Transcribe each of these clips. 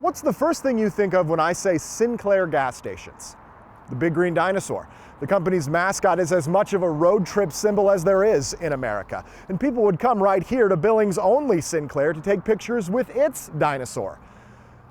What's the first thing you think of when I say Sinclair gas stations? The big green dinosaur. The company's mascot is as much of a road trip symbol as there is in America. And people would come right here to Billings' only Sinclair to take pictures with its dinosaur.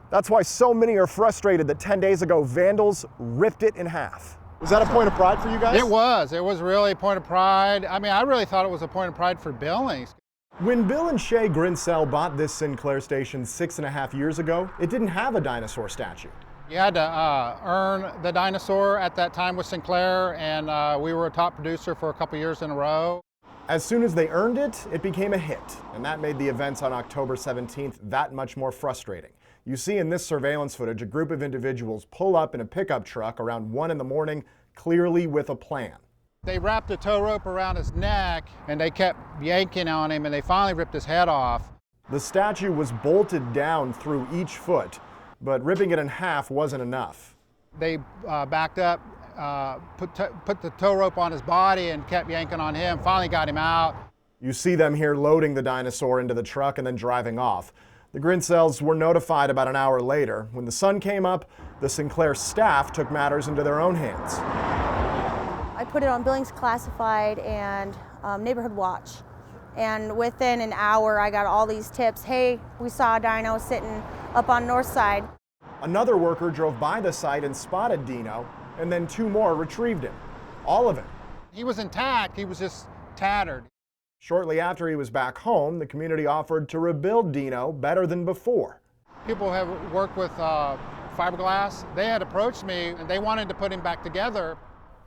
That's why so many are frustrated that 10 days ago, vandals ripped it in half. Was that a point of pride for you guys? It was. It was really a point of pride. I mean, I really thought it was a point of pride for Billings. When Bill and Shea Grinsell bought this Sinclair station 6.5 years ago, it didn't have a dinosaur statue. You had to earn the dinosaur at that time with Sinclair, and we were a top producer for a couple years in a row. As soon as they earned it, it became a hit, and that made the events on October 17th that much more frustrating. You see in this surveillance footage a group of individuals pull up in a pickup truck around 1 in the morning, clearly with a plan. They wrapped a tow rope around his neck, and they kept yanking on him, and they finally ripped his head off. The statue was bolted down through each foot, but ripping it in half wasn't enough. They backed up, put the tow rope on his body and kept yanking on him, finally got him out. You see them here loading the dinosaur into the truck and then driving off. The Grinsells were notified about an hour later. When the sun came up, the Sinclair staff took matters into their own hands. I put it on Billings Classified and Neighborhood Watch. And within an hour, I got all these tips. Hey, we saw a dino sitting up on North Side. Another worker drove by the site and spotted Dino, and then 2 more retrieved him. All of it. He was intact, he was just tattered. Shortly after he was back home, the community offered to rebuild Dino better than before. People have worked with fiberglass. They had approached me, and they wanted to put him back together.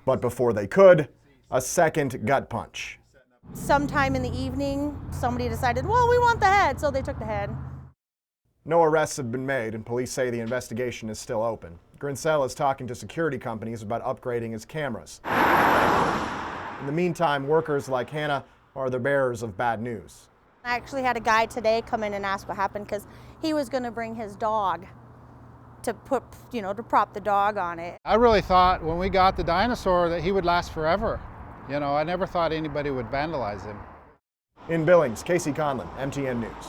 But before they could, a second gut punch. Sometime in the evening, somebody decided, well, we want the head, so they took the head. No arrests have been made, and police say the investigation is still open. Grinsell is talking to security companies about upgrading his cameras. In the meantime, workers like Hannah are the bearers of bad news. I actually had a guy today come in and ask what happened because he was going to bring his dog to to prop the dog on it. I really thought when we got the dinosaur that he would last forever. I never thought anybody would vandalize him. In Billings, Casey Conlon, MTN News.